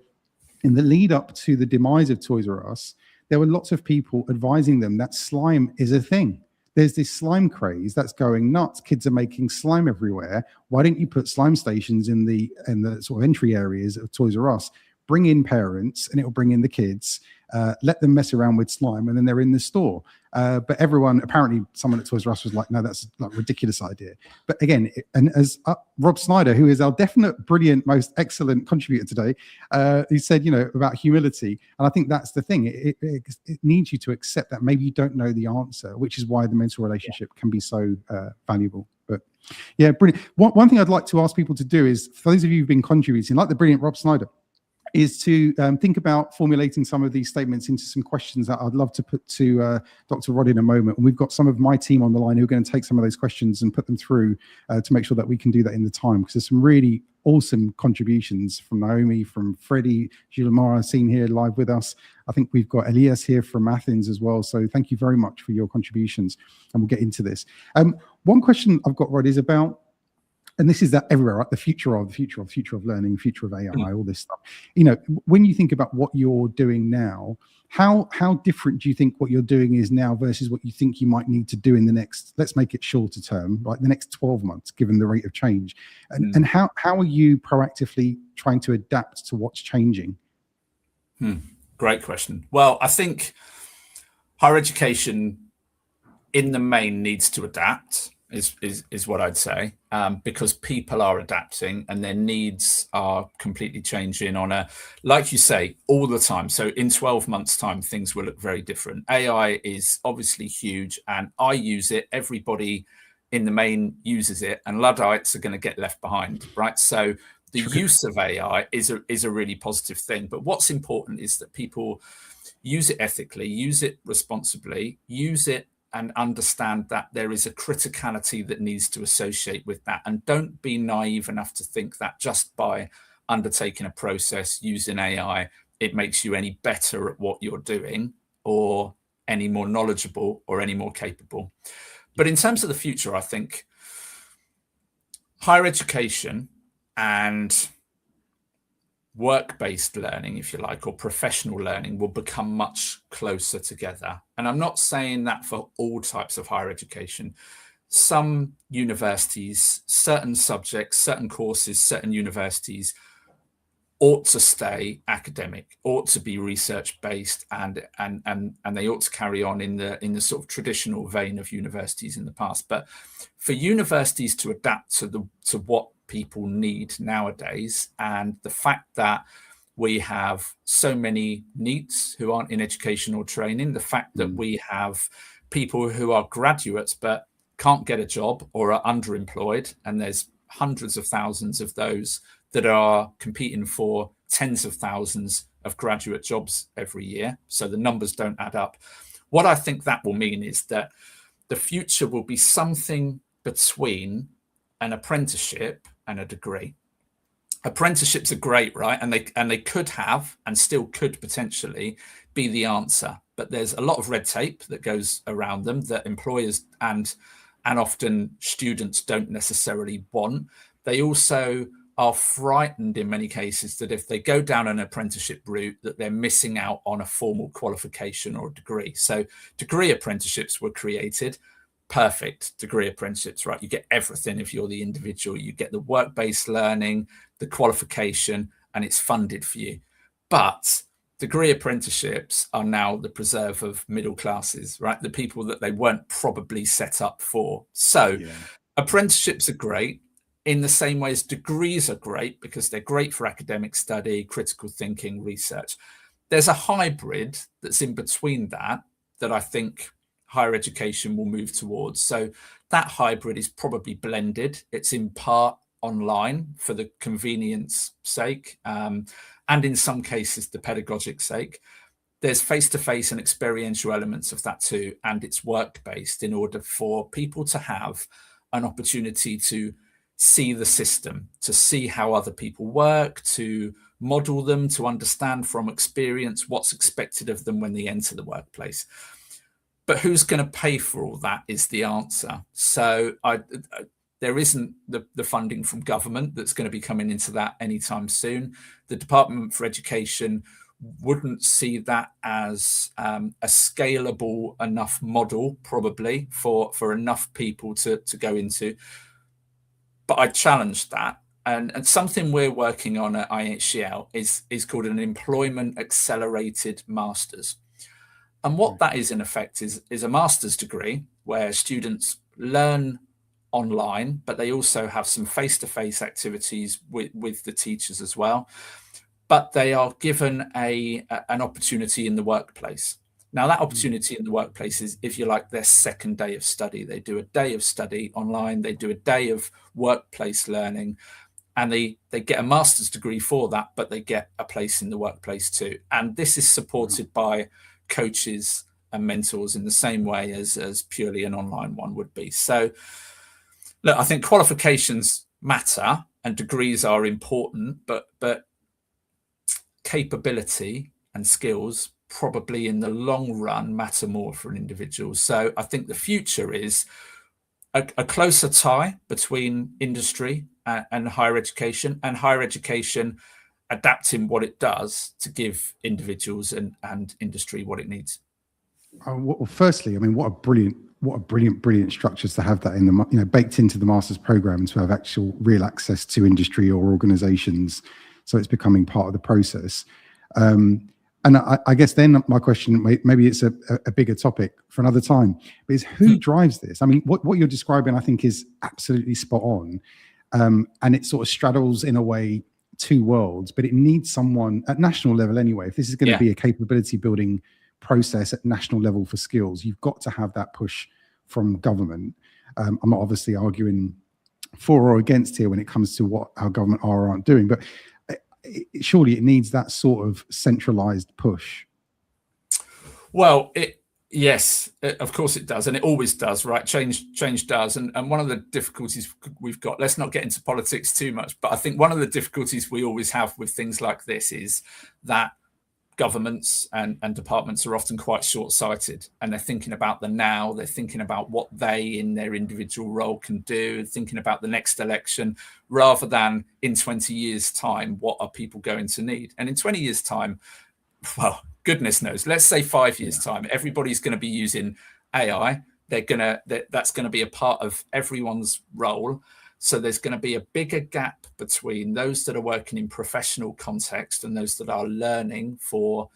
in the lead up to the demise of Toys R Us, there were lots of people advising them that slime is a thing. There's this slime craze that's going nuts. Kids are making slime everywhere. Why don't you put slime stations in the sort of entry areas of Toys R Us? Bring in parents, and it will bring in the kids. Let them mess around with slime, and then they're in the store. But everyone, apparently, someone at Toys R Us was like, "No, that's like a ridiculous idea." But again, and as Rob Snyder, who is our definite, brilliant, most excellent contributor today, he said, about humility, and I think that's the thing. It needs you to accept that maybe you don't know the answer, which is why the mentor relationship can be so valuable. But yeah, brilliant. One thing I'd like to ask people to do is, for those of you who've been contributing, like the brilliant Rob Snyder, is to think about formulating some of these statements into some questions that I'd love to put to Dr. Rod in a moment. And we've got some of my team on the line who are going to take some of those questions and put them through to make sure that we can do that in the time, because there's some really awesome contributions from Naomi, from Freddie, Gilmara seen here live with us. I think we've got Elias here from Athens as well. So thank you very much for your contributions, and we'll get into this. One question I've got, Rod, is about, and this is that everywhere, right? The future of learning, future of AI, all this stuff. When you think about what you're doing now, how different do you think what you're doing is now versus what you think you might need to do in the next, let's make it shorter term, like the next 12 months, given the rate of change? And how are you proactively trying to adapt to what's changing? Great question. Well, I think higher education in the main needs to adapt. Is what I'd say, because people are adapting and their needs are completely changing on a, like you say, all the time. So in 12 months' time, things will look very different. AI is obviously huge, and I use it. Everybody in the main uses it, and Luddites are going to get left behind, right? So the use of AI is a really positive thing. But what's important is that people use it ethically, use it responsibly, use it and understand that there is a criticality that needs to associate with that. And don't be naive enough to think that just by undertaking a process using AI, it makes you any better at what you're doing, or any more knowledgeable, or any more capable. But in terms of the future, I think higher education and work-based learning, if you like, or professional learning will become much closer together. And I'm not saying that for all types of higher education. Some universities, certain subjects, certain courses, certain universities ought to stay academic, ought to be research-based, and they ought to carry on in the sort of traditional vein of universities in the past. But for universities to adapt to what people need nowadays, and the fact that we have so many NEETs who aren't in education or training, the fact that we have people who are graduates but can't get a job or are underemployed, and there's hundreds of thousands of those that are competing for tens of thousands of graduate jobs every year. So the numbers don't add up. What I think that will mean is that the future will be something between an apprenticeship and a degree. Apprenticeships are great, right? And they could have, and still could potentially be, the answer. But there's a lot of red tape that goes around them that employers and often students don't necessarily want. They also are frightened in many cases that if they go down an apprenticeship route, that they're missing out on a formal qualification or a degree. So degree apprenticeships were created. Perfect degree apprenticeships, right? You get everything if you're the individual. You get the work-based learning, the qualification, and it's funded for you. But degree apprenticeships are now the preserve of middle classes, right? The people that they weren't probably set up for. So apprenticeships are great in the same way as degrees are great, because they're great for academic study, critical thinking, research. There's a hybrid that's in between that I think higher education will move towards. So that hybrid is probably blended. It's in part online for the convenience sake, and in some cases the pedagogic sake. There's face-to-face and experiential elements of that too, and it's work-based in order for people to have an opportunity to see the system, to see how other people work, to model them, to understand from experience what's expected of them when they enter the workplace. But who's going to pay for all that is the answer. So there isn't the funding from government that's going to be coming into that anytime soon. The Department for Education wouldn't see that as a scalable enough model, probably for enough people to go into. But I challenged that. And something we're working on at IHCL is called an employment accelerated masters. And what that is, in effect, is a master's degree where students learn online, but they also have some face-to-face activities with the teachers as well. But they are given an opportunity in the workplace. Now, that opportunity in the workplace is, if you like, their second day of study. They do a day of study online, they do a day of workplace learning, and they get a master's degree for that, but they get a place in the workplace too. And this is supported by coaches and mentors in the same way as purely an online one would be. So, look, I think qualifications matter and degrees are important, but capability and skills probably in the long run matter more for an individual. So I think the future is a closer tie between industry and higher education adapting what it does to give individuals and industry what it needs. Well, firstly, I mean, what a brilliant structures to have that in the, baked into the master's program, to have actual real access to industry or organizations. So it's becoming part of the process. And I guess then my question, maybe it's a bigger topic for another time, but is who drives this? I mean, what you're describing, I think, is absolutely spot on. And it sort of straddles, in a way, two worlds, but it needs someone at national level anyway. If this is going to be a capability building process at national level for skills, you've got to have that push from government. I'm not obviously arguing for or against here when it comes to what our government are or aren't doing, but surely it needs that sort of centralized push. Well, yes, of course it does, and it always does, right? Change does, and one of the difficulties we've got, let's not get into politics too much, but I think one of the difficulties we always have with things like this is that governments and departments are often quite short-sighted, and they're thinking about the now, they're thinking about what they in their individual role can do, thinking about the next election, rather than in 20 years' time, what are people going to need? And in 20 years' time, well, goodness knows, let's say 5 years' time, everybody's going to be using AI. That's going to be a part of everyone's role. So there's going to be a bigger gap between those that are working in professional context and those that are learning for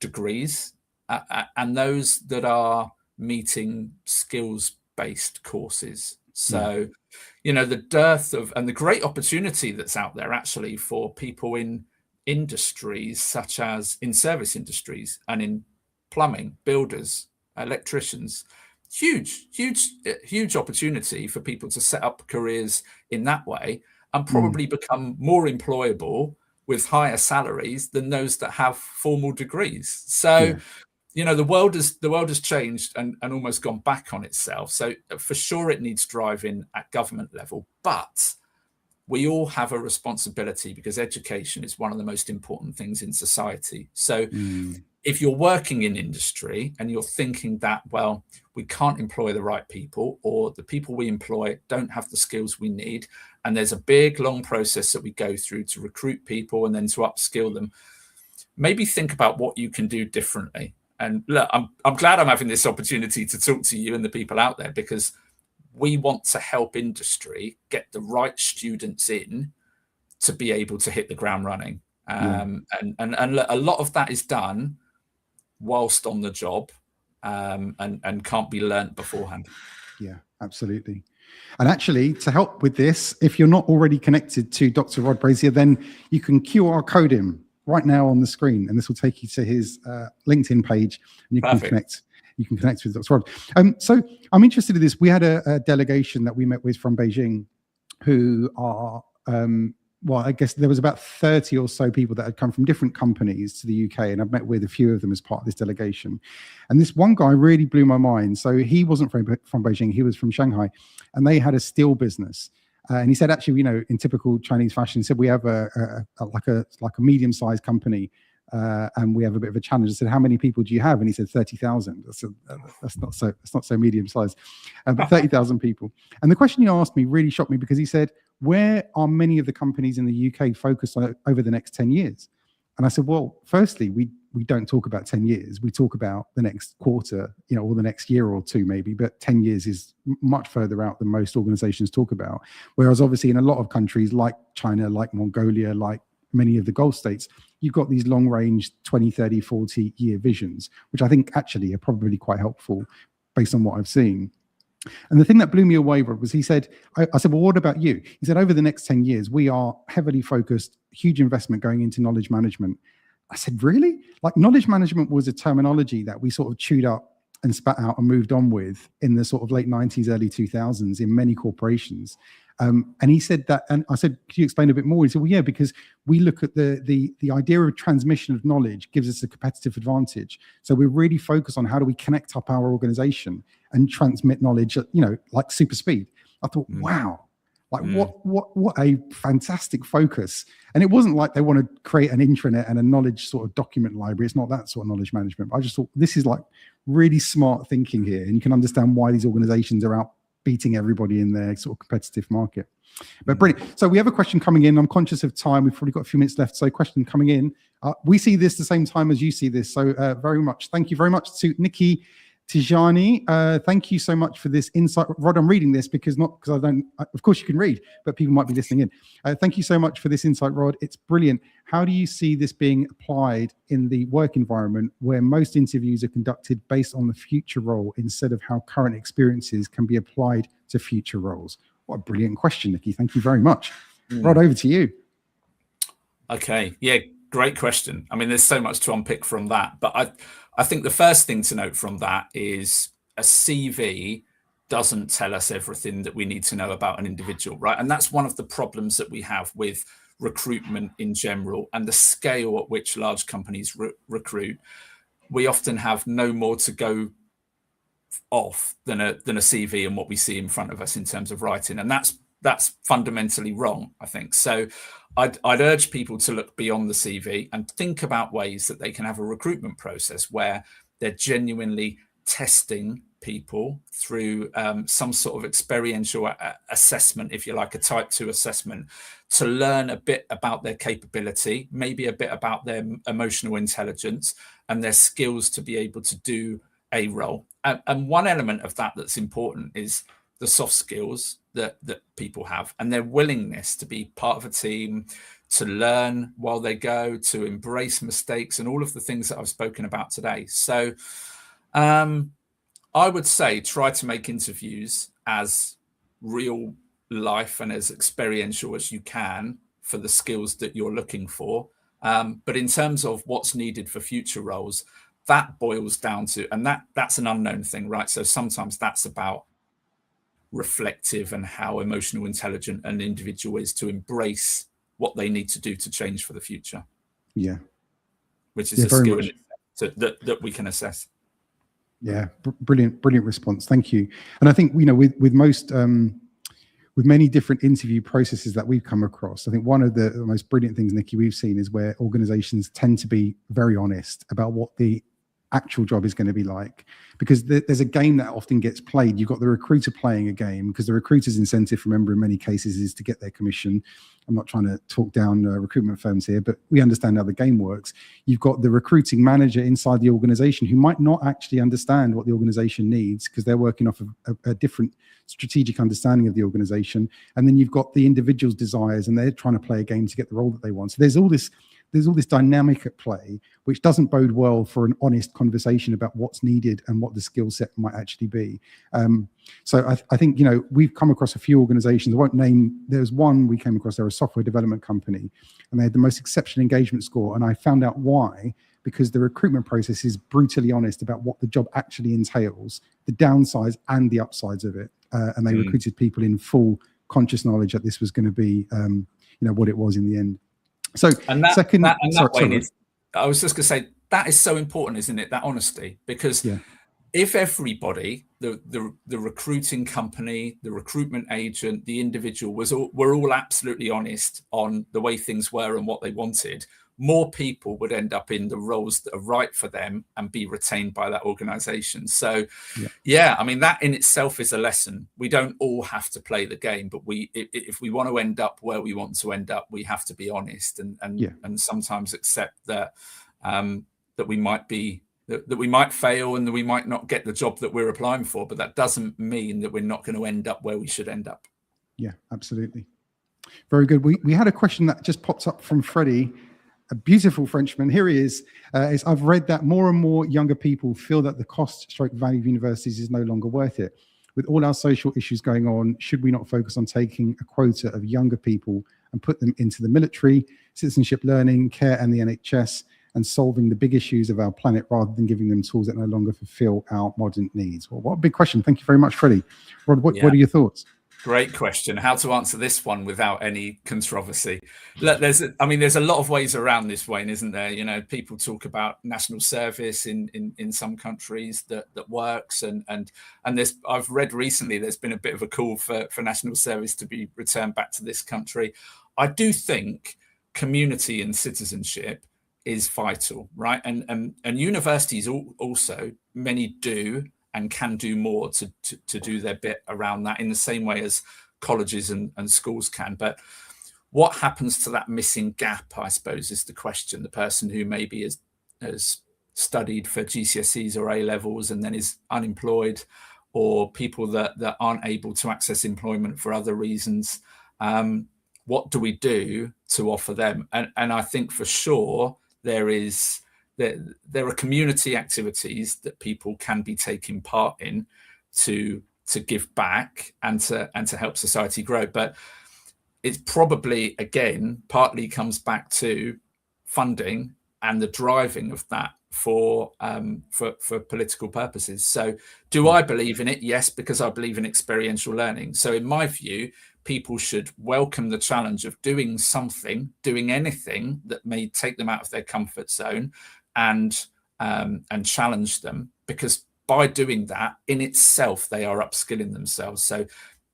degrees and those that are meeting skills-based courses. So, the dearth of, and the great opportunity that's out there actually for people in industries such as in service industries and in plumbing, builders, electricians, huge opportunity for people to set up careers in that way and probably become more employable with higher salaries than those that have formal degrees. So, the world has changed and almost gone back on itself. So for sure it needs driving at government level, but we all have a responsibility because education is one of the most important things in society. So if you're working in industry and you're thinking that, well, we can't employ the right people, or the people we employ don't have the skills we need, and there's a big, long process that we go through to recruit people and then to upskill them, maybe think about what you can do differently. And look, I'm glad I'm having this opportunity to talk to you and the people out there, because we want to help industry get the right students in to be able to hit the ground running. And a lot of that is done whilst on the job and can't be learnt beforehand. Yeah, absolutely. And actually, to help with this, if you're not already connected to Dr. Rod Brazier, then you can QR code him right now on the screen, and this will take you to his LinkedIn page, and you can connect. You can connect with Dr. Rod. So I'm interested in this. We had a delegation that we met with from Beijing, who are well, I guess there was about 30 or so people that had come from different companies to the UK, and I've met with a few of them as part of this delegation. And this one guy really blew my mind. So he wasn't from Beijing, he was from Shanghai, and they had a steel business. And he said, actually, in typical Chinese fashion, he said, we have a medium-sized company, and we have a bit of a challenge. I said, how many people do you have? And he said 30,000. I said, that's not so medium-sized, but 30,000 people. And the question he asked me really shocked me, because he said, where are many of the companies in the UK focused on over the next 10 years? And I said, well, firstly, we don't talk about 10 years. We talk about the next quarter, or the next year or two maybe, but 10 years is much further out than most organizations talk about. Whereas obviously in a lot of countries like China, like Mongolia, like many of the Gulf states, you've got these long range 20, 30, 40 year visions, which I think actually are probably quite helpful based on what I've seen. And the thing that blew me away was he said, I said, well, what about you? He said, over the next 10 years, we are heavily focused, huge investment going into knowledge management. I said, really? Like, knowledge management was a terminology that we sort of chewed up and spat out and moved on with in the sort of late 90s, early 2000s in many corporations. And he said that, and I said, could you explain a bit more? He said, well, yeah, because we look at the idea of transmission of knowledge gives us a competitive advantage. So we're really focused on how do we connect up our organization and transmit knowledge at, like super speed. I thought, wow, like what a fantastic focus. And it wasn't like they want to create an intranet and a knowledge sort of document library. It's not that sort of knowledge management. I just thought this is like really smart thinking here. And you can understand why these organizations are out beating everybody in their sort of competitive market. But brilliant. So we have a question coming in. I'm conscious of time. We've probably got a few minutes left. So question coming in. We see this the same time as you see this. So very much. Thank you very much to Nikki Tijani. Thank you so much for this insight. Rod, I'm reading this because I don't, of course you can read, but people might be listening in. Thank you so much for this insight, Rod. It's brilliant. How do you see this being applied in the work environment where most interviews are conducted based on the future role instead of how current experiences can be applied to future roles? What a brilliant question, Nikki. Thank you very much. Rod, over to you. Okay. Yeah, great question. I mean, there's so much to unpick from that, but I think the first thing to note from that is a CV doesn't tell us everything that we need to know about an individual, right? And that's one of the problems that we have with recruitment in general and the scale at which large companies recruit. We often have no more to go off than a CV and what we see in front of us in terms of writing. And that's fundamentally wrong, I think. So I'd urge people to look beyond the CV and think about ways that they can have a recruitment process where they're genuinely testing people through some sort of experiential assessment, if you like, a type 2 assessment, to learn a bit about their capability, maybe a bit about their emotional intelligence and their skills to be able to do a role. And one element of that that's important is the soft skills that people have and their willingness to be part of a team, to learn while they go, to embrace mistakes and all of the things that I've spoken about today. So I would say try to make interviews as real life and as experiential as you can for the skills that you're looking for. But in terms of what's needed for future roles, that boils down to, and that's an unknown thing, right? So sometimes that's about reflective and how emotional intelligent an individual is to embrace what they need to do to change for the future. Yeah. Which is a skill that we can assess. Yeah, brilliant response. Thank you. And I think, with most, with many different interview processes that we've come across, I think one of the most brilliant things, Nikki, we've seen is where organizations tend to be very honest about what the actual job is going to be like, because there's a game that often gets played. You've got the recruiter playing a game because the recruiter's incentive, remember, in many cases is to get their commission. I'm not trying to talk down recruitment firms here, but we understand how the game works. You've got the recruiting manager inside the organization who might not actually understand what the organization needs because they're working off of a different strategic understanding of the organization. And then you've got the individual's desires and they're trying to play a game to get the role that they want. So there's all this dynamic at play, which doesn't bode well for an honest conversation about what's needed and what the skill set might actually be. So I think, we've come across a few organizations. I won't name, there's one we came across, they're a software development company, and they had the most exceptional engagement score. And I found out why, because the recruitment process is brutally honest about what the job actually entails, the downsides and the upsides of it. And they recruited people in full conscious knowledge that this was going to be, what it was in the end. So I was just going to say, that is so important, isn't it? That honesty, because if everybody, the recruiting company, the recruitment agent, the individual were all absolutely honest on the way things were and what they wanted, more people would end up in the roles that are right for them and be retained by that organization. So yeah, I mean, that in itself is a lesson. We don't all have to play the game, but if we want to end up where we want to end up, we have to be honest and sometimes accept that that we might fail and that we might not get the job that we're applying for, but that doesn't mean that we're not going to end up where we should end up. Yeah, absolutely. Very good. We had a question that just popped up from Freddie, a beautiful Frenchman. Here he is. I've read that more and more younger people feel that the cost/value of universities is no longer worth it. With all our social issues going on, should we not focus on taking a quota of younger people and put them into the military, citizenship learning, care and the NHS, and solving the big issues of our planet rather than giving them tools that no longer fulfill our modern needs? Well, what a big question. Thank you very much, Freddie. Rod, what are your thoughts? Great question. How to answer this one without any controversy? Look, there's a lot of ways around this, Wayne, isn't there? You know, people talk about national service in some countries that works, and there's, I've read recently there's been a bit of a call for national service to be returned back to this country. I do think community and citizenship is vital, right? And universities also, many do and can do more to do their bit around that in the same way as colleges and schools can. But what happens to that missing gap, I suppose, is the question. The person who maybe has studied for GCSEs or A levels and then is unemployed, or people that aren't able to access employment for other reasons. What do we do to offer them? And I think for sure there are community activities that people can be taking part in to give back and to help society grow. But it's probably, again, partly comes back to funding and the driving of that for political purposes. So do I believe in it? Yes, because I believe in experiential learning. So in my view, people should welcome the challenge of doing something, doing anything that may take them out of their comfort zone and challenge them, because by doing that in itself, they are upskilling themselves. So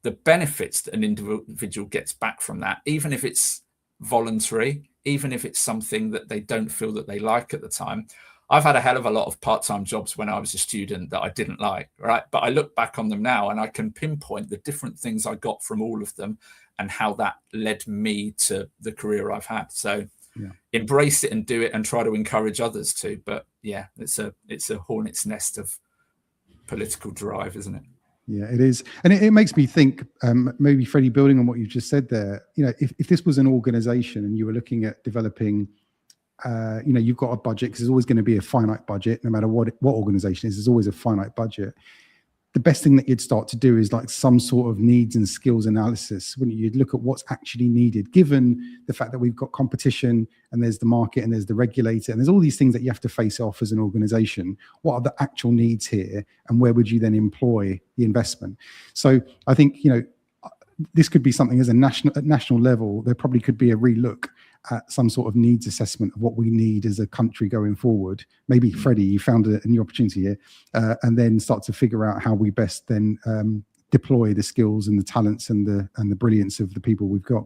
the benefits that an individual gets back from that, even if it's voluntary, even if it's something that they don't feel that they like at the time. I've had a hell of a lot of part-time jobs when I was a student that I didn't like, right? But I look back on them now and I can pinpoint the different things I got from all of them and how that led me to the career I've had. So embrace it and do it and try to encourage others to. But yeah, it's a hornet's nest of political drive, isn't it? Yeah, it is. And it makes me think, maybe Freddie, building on what you just said there, you know, if this was an organization and you were looking at developing, you know, you've got a budget, because there's always going to be a finite budget, no matter what organization is, there's always a finite budget. The best thing that you'd start to do is like some sort of needs and skills analysis. When you'd look at what's actually needed, given the fact that we've got competition and there's the market and there's the regulator and there's all these things that you have to face off as an organization. What are the actual needs here, and where would you then employ the investment? So I think, you know, this could be something at national level. There probably could be a relook at some sort of needs assessment of what we need as a country going forward. Maybe, Freddie, you found a new opportunity here, and then start to figure out how we best then deploy the skills and the talents and the brilliance of the people we've got.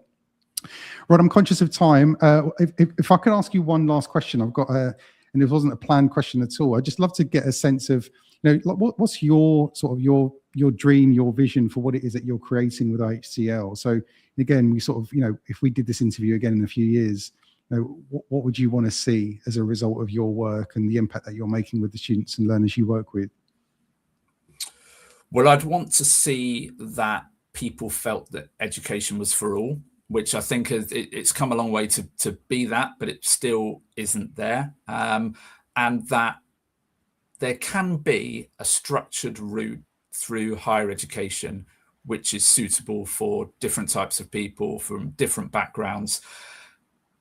Rod, I'm conscious of time. If I could ask you one last question, I've got and it wasn't a planned question at all. I'd just love to get a sense of, you know, what's your sort of your dream, your vision for what it is that you're creating with IHCL. So again, we sort of, you know, if we did this interview again in a few years, you know, what would you want to see as a result of your work and the impact that you're making with the students and learners you work with? Well, I'd want to see that people felt that education was for all, which I think it's come a long way to be that, but it still isn't there. And that there can be a structured route through higher education which is suitable for different types of people from different backgrounds,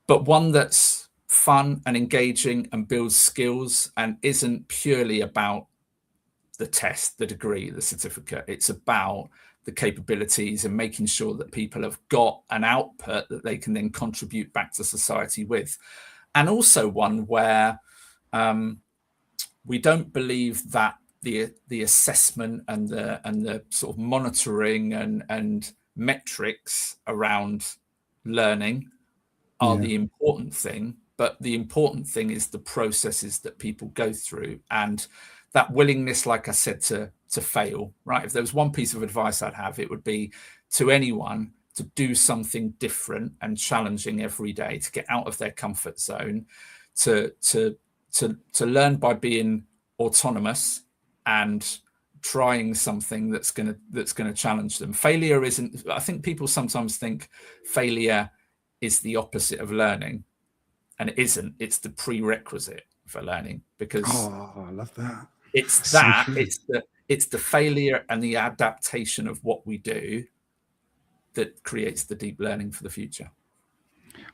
but one that's fun and engaging and builds skills and isn't purely about the test, the degree, the certificate. It's about the capabilities and making sure that people have got an output that they can then contribute back to society with. And also one where we don't believe that the assessment and the sort of monitoring and metrics around learning are the important thing, but the important thing is the processes that people go through, and that willingness, like I said, to fail, right? If there was one piece of advice I'd have, it would be to anyone to do something different and challenging every day, to get out of their comfort zone, to learn by being autonomous and trying something that's gonna challenge them. Failure isn't, I think people sometimes think failure is the opposite of learning, and it isn't. It's the prerequisite for learning, because I love that. It's That's that, so it's the failure and the adaptation of what we do that creates the deep learning for the future.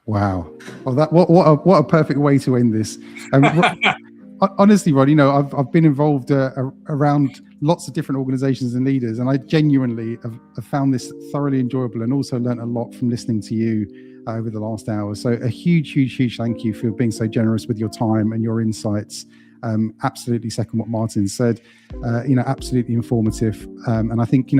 Wow. Well, what a perfect way to end this. Honestly, Rod, I've been involved around lots of different organizations and leaders, and I genuinely have found this thoroughly enjoyable, and also learned a lot from listening to you over the last hour. So a huge thank you for being so generous with your time and your insights. Absolutely second what Martin said, absolutely informative. And I think,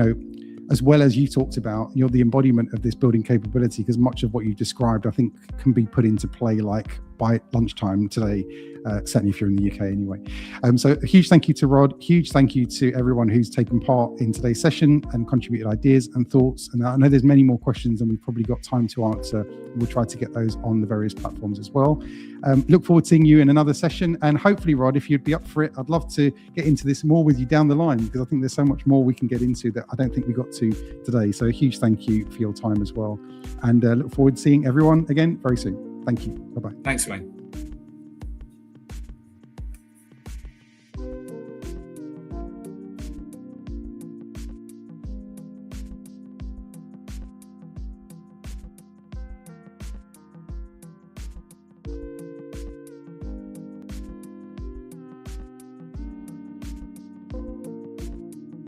as well as you talked about, you're the embodiment of this building capability, because much of what you described, I think, can be put into play like by lunchtime today, certainly if you're in the UK anyway. So a huge thank you to Rod, huge thank you to everyone who's taken part in today's session and contributed ideas and thoughts. And I know there's many more questions and we've probably got time to answer. We'll try to get those on the various platforms as well. Look forward to seeing you in another session. And hopefully, Rod, if you'd be up for it, I'd love to get into this more with you down the line, because I think there's so much more we can get into that I don't think we got to today. So a huge thank you for your time as well. And look forward to seeing everyone again very soon. Thank you. Bye-bye. Thanks, Wayne.